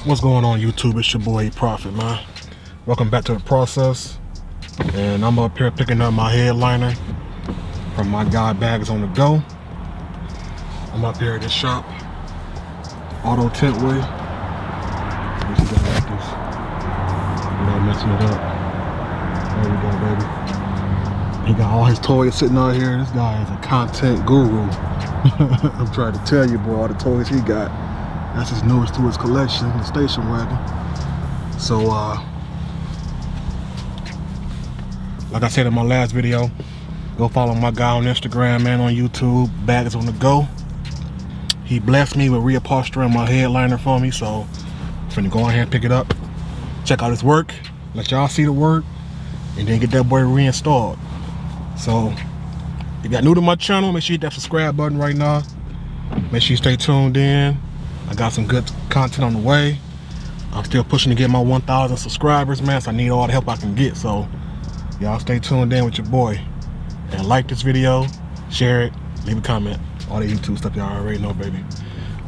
What's going on YouTube? It's your boy Prophet, man. Welcome back to the process. And I'm up here picking up my headliner from my guy Bags on the Go. I'm up here at this shop, Auto Tint Way. Let's see like this. Without messing it up. There we go, baby. He got all his toys sitting out here. This guy is a content guru. I'm trying to tell you, boy, all the toys he got. That's his newest to his collection, the station wagon. So, like I said in my last video, go follow my guy on Instagram, man, on YouTube, Bags on the Go. He blessed me with reupholstering my headliner for me, so I'm finna go ahead and pick it up, check out his work, let y'all see the work, and then get that boy reinstalled. So, if you're new to my channel, make sure you hit that subscribe button right now. Make sure you stay tuned in. I got some good content on the way. I'm still pushing to get my 1,000 subscribers, man, so I need all the help I can get. So, y'all stay tuned in with your boy. And like this video, share it, leave a comment. All the YouTube stuff y'all already know, baby.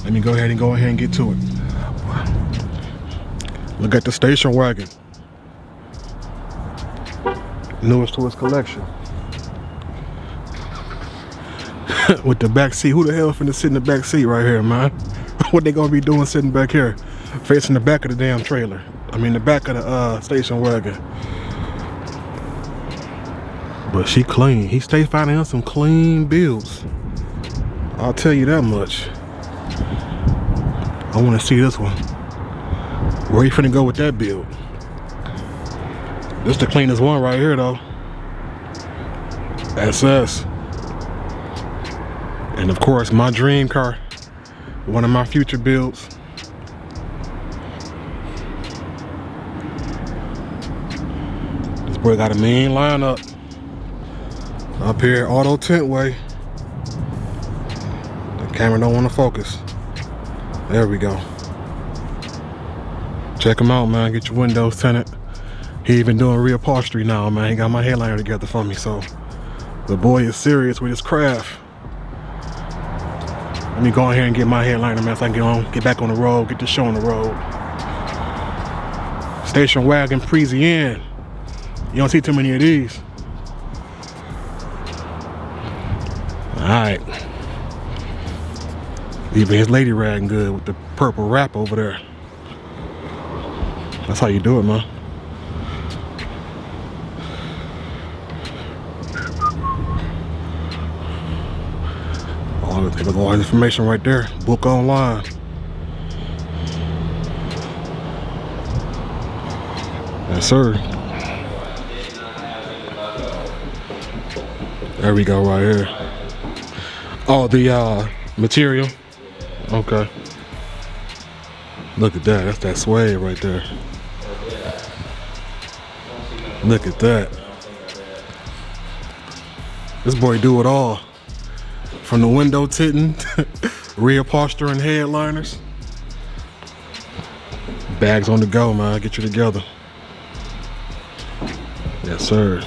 Let me go ahead and get to it. Look at the station wagon. Newest to his collection. With the back seat. Who the hell finna sit in the back seat right here, man? What they gonna be doing sitting back here? Facing the back of the damn trailer. I mean the back of the station wagon. But she clean. He stay finding us some clean builds. I'll tell you that much. I wanna see this one. Where you finna go with that build? This the cleanest one right here though. SS. And of course my dream car. One of my future builds. This boy got a mean lineup. Up here, Auto Tint Way. The camera don't want to focus. There we go. Check him out, man. Get your windows tinted. He even doing reupholstery now, man. He got my headliner together for me, so the boy is serious with his craft. Let me go ahead and get my headliner, man, so I can get back on the road, get the show on the road. Station wagon Parisienne. You don't see too many of these. Alright. Even his lady ragging good with the purple wrap over there. That's how you do it, man. Take all the information right there. Book online. Yes, sir. There we go, right here. Oh, the material. Okay. Look at that. That's that suede right there. Look at that. This boy do it all. From the window tinting, reupholstering headliners. Bags on the Go, man. Get you together. Yes, sir.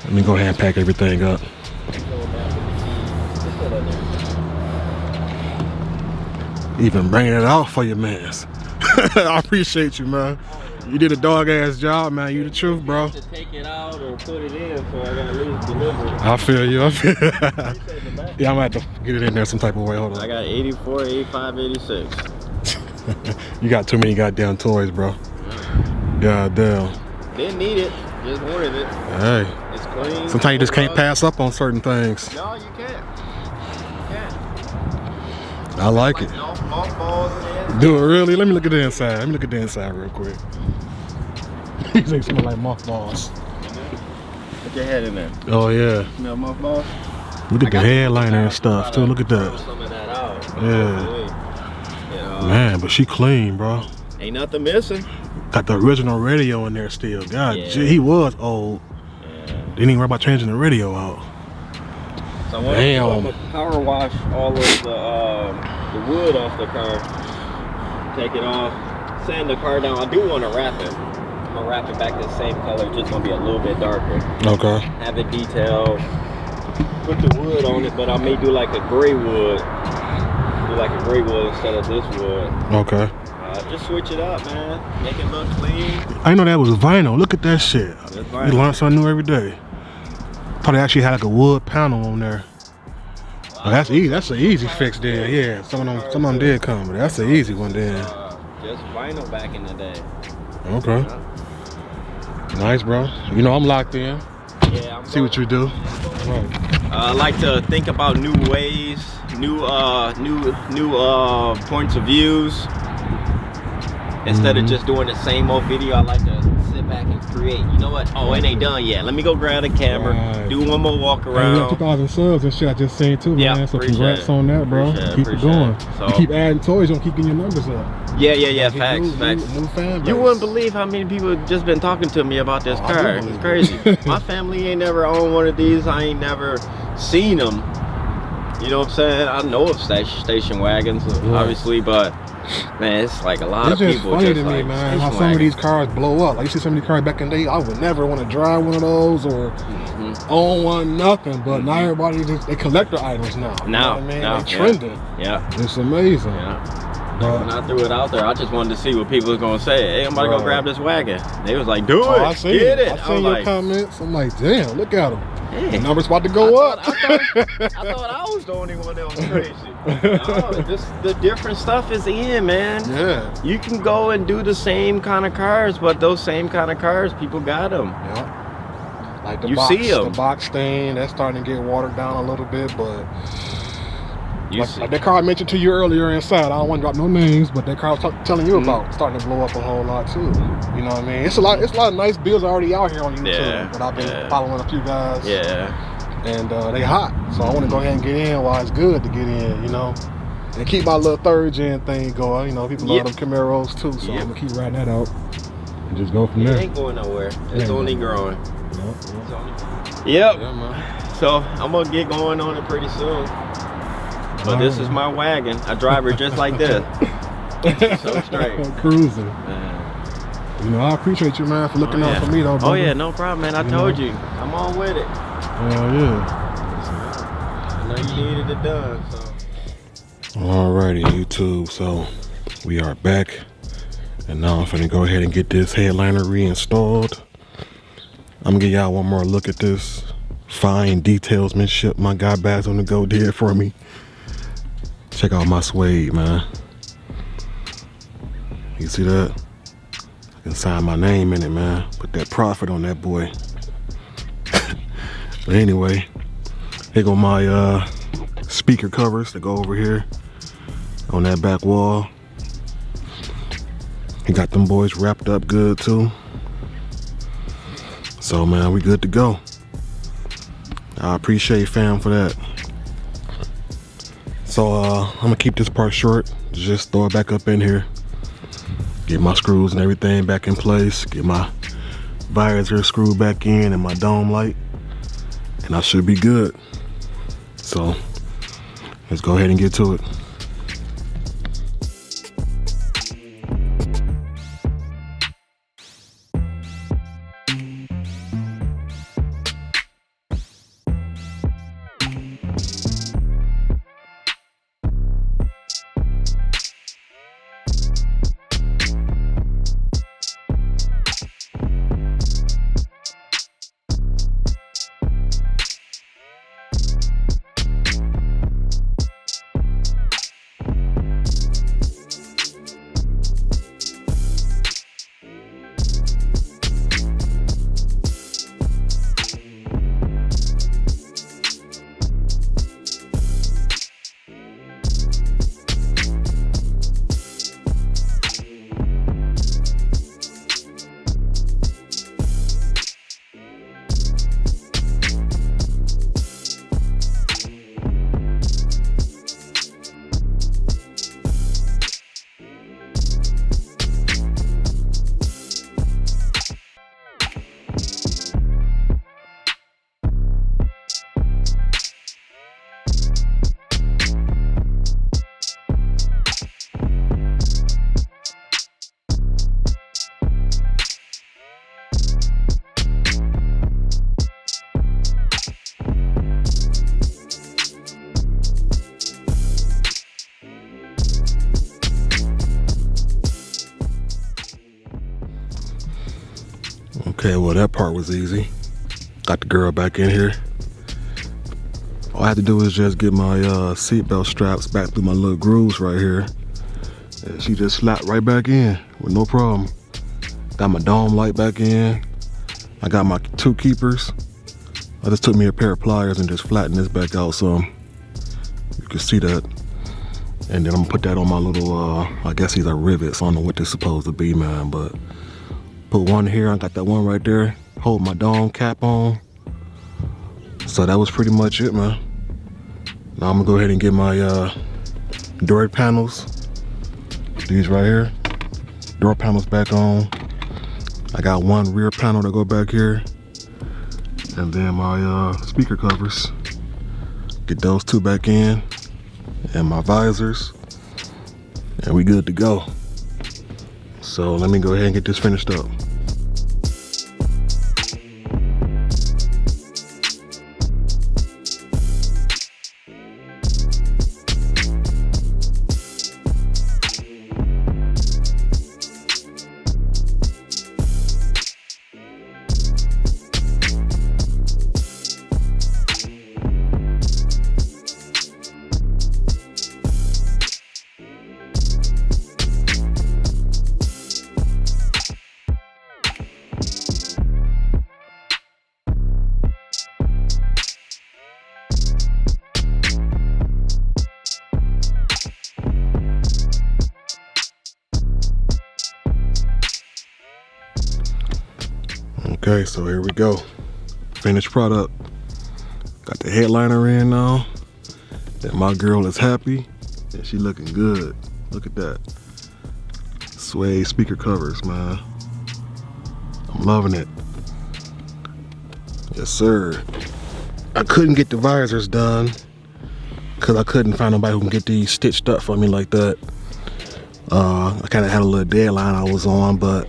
Let me go ahead and pack everything up. Even bringing it out for you, man. I appreciate you, man. You did a dog ass job, man. You the truth, bro. To take it out or put it in, so I gotta leave delivery. I feel you. Yeah, I'm gonna have to get it in there some type of way. Hold on. I got 84, 85, 86. You got too many goddamn toys, bro. God damn. Didn't need it, just wanted it. Hey. It's clean. Sometimes you just can't pass up on certain things. No, you can't. You can't. I like it. Mothballs in. Do it really? Let me look at the inside. Let me look at the inside real quick. These things smell like mothballs. Put your head in there. Oh yeah. Smell mothballs? Look at the headliner and stuff too. Look at that. Some of that out. Yeah. Man, but she clean, bro. Ain't nothing missing. Got the original radio in there still. God, Yeah. gee, he was old. Yeah. Didn't even worry about changing the radio out. So I'm gonna power wash all of the wood off the car. Take it off. Sand the car down. I do want to wrap it. I'm gonna wrap it back the same color, just gonna be a little bit darker. Okay. Have it detailed. Put put the wood on it, but I may do like a gray wood. Do like a gray wood instead of this wood. Okay. Just switch it up, man. Make it look clean. I didn't know that was vinyl. Look at that shit. Vinyl. You learn something new every day. Thought they actually had like a wood panel on there. Oh, that's easy. That's an easy fix then. Yeah, some of them did come, but that's an easy one then. Just vinyl back in the day. Okay. Nice, bro. You know I'm locked in. Yeah. See what you do. I like to think about new ways, new points of views. Instead of just doing the same old video, I like to sit back and create. You know what? Oh, it ain't done yet. Let me go grab the camera, do one more walk around. Yeah, 2,000 subs and shit I just seen too, man. So congrats on that, bro. Keep it going. So, you keep adding toys, you don't keep getting your numbers up. Yeah. Facts. New fan base. You wouldn't believe how many people have just been talking to me about this car. It's crazy. My family ain't never owned one of these. I ain't never seen them. You know what I'm saying? I know of station wagons, obviously, but man, it's like a lot of people. It's just funny to me, man, how some of these cars blow up. Like you see some of these cars back in the day, I would never want to drive one of those or own one, nothing. But now everybody they collector items now. You know what I mean? They trending. Yeah. It's amazing. Yeah. When I threw it out there, I just wanted to see what people was gonna say. Hey, I'm about to go grab this wagon. They was like, do it, I seen get it. I seen your comments. I'm like, damn, look at them. Hey, the number's about to go up. I thought I was the only one that was crazy. No, the different stuff is in, man. Yeah. You can go and do the same kind of cars, but those same kind of cars, people got them. Yeah. Like the the box stain, that's starting to get watered down a little bit, but like that car I mentioned to you earlier inside, I don't want to drop no names, but that car I was telling you about starting to blow up a whole lot too. You know what I mean? It's a lot of nice builds already out here on YouTube that I've been following a few guys. Yeah. And they hot. So I want to go ahead and get in while it's good to get in, you know. And keep my little third gen thing going. You know, people love them Camaros too, so I'm gonna keep riding that out. And just go from there. It ain't going nowhere. It's only growing. Yep. Yeah, man. So I'm gonna get going on it pretty soon. But this is my wagon. I drive her just like this. So straight. Cruising. You know, I appreciate you, man, for looking out for me, though, brother. Oh, yeah, no problem, man. I told you. I'm on with it. Hell yeah. I know you needed it done, so. Alrighty, YouTube. So, we are back. And now I'm finna go ahead and get this headliner reinstalled. I'm gonna give y'all one more look at this fine detailsmanship my guy Bags on the Go did for me. Check out my suede, man. You see that? I can sign my name in it, man. Put that profit on that boy. But anyway, here go my speaker covers that go over here on that back wall. He got them boys wrapped up good too. So man, we good to go. I appreciate fam for that. So I'm gonna keep this part short. Just throw it back up in here. Get my screws and everything back in place. Get my visor screwed back in and my dome light. And I should be good. So let's go ahead and get to it. Okay, well that part was easy. Got the girl back in here. All I had to do is just get my seatbelt straps back through my little grooves right here. And she just slapped right back in with no problem. Got my dome light back in. I got my 2 keepers. I just took me a pair of pliers and just flattened this back out some. You can see that. And then I'm gonna put that on my little, I guess these are rivets. I don't know what they're supposed to be, man, but put one here. I got that one right there. Hold my dome cap on. So that was pretty much it, man. Now I'm gonna go ahead and get my door panels. These right here. Door panels back on. I got one rear panel to go back here. And then my speaker covers. Get those 2 back in. And my visors, and we good to go. So let me go ahead and get this finished up. Okay, so here we go. Finished product. Got the headliner in now. And my girl is happy. And she looking good. Look at that. Suede speaker covers, man. I'm loving it. Yes, sir. I couldn't get the visors done because I couldn't find nobody who can get these stitched up for me like that. I kind of had a little deadline I was on, but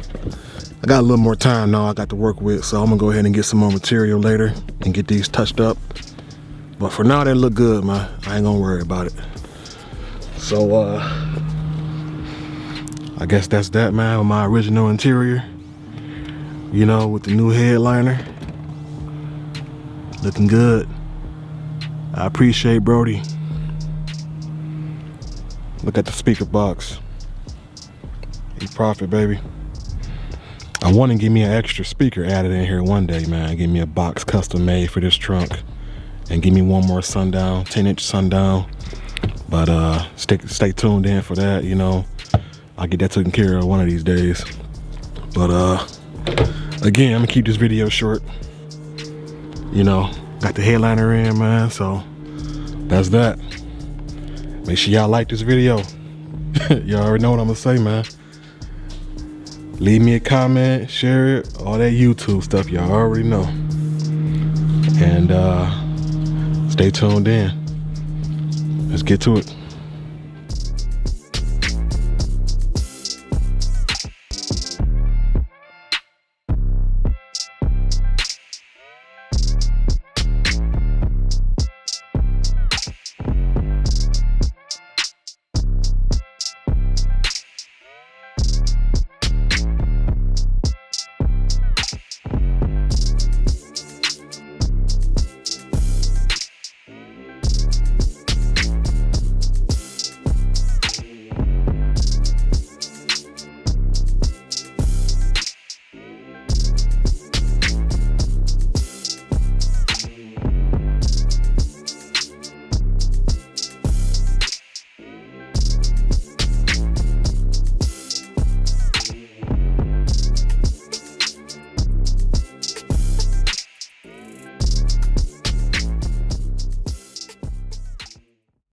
I got a little more time now I got to work with, so I'm gonna go ahead and get some more material later and get these touched up. But for now, they look good, man. I ain't gonna worry about it. So, I guess that's that, man, with my original interior. You know, with the new headliner. Looking good. I appreciate Brody. Look at the speaker box. He profit, baby. I want to give me an extra speaker added in here one day, man. Give me a box custom made for this trunk. And give me one more sundown, 10-inch sundown. But stay tuned in for that, you know. I'll get that taken care of one of these days. But again, I'm gonna keep this video short. You know, got the headliner in, man, so that's that. Make sure y'all like this video. Y'all already know what I'm gonna say, man. Leave me a comment, share it, all that YouTube stuff y'all already know. And stay tuned in. Let's get to it.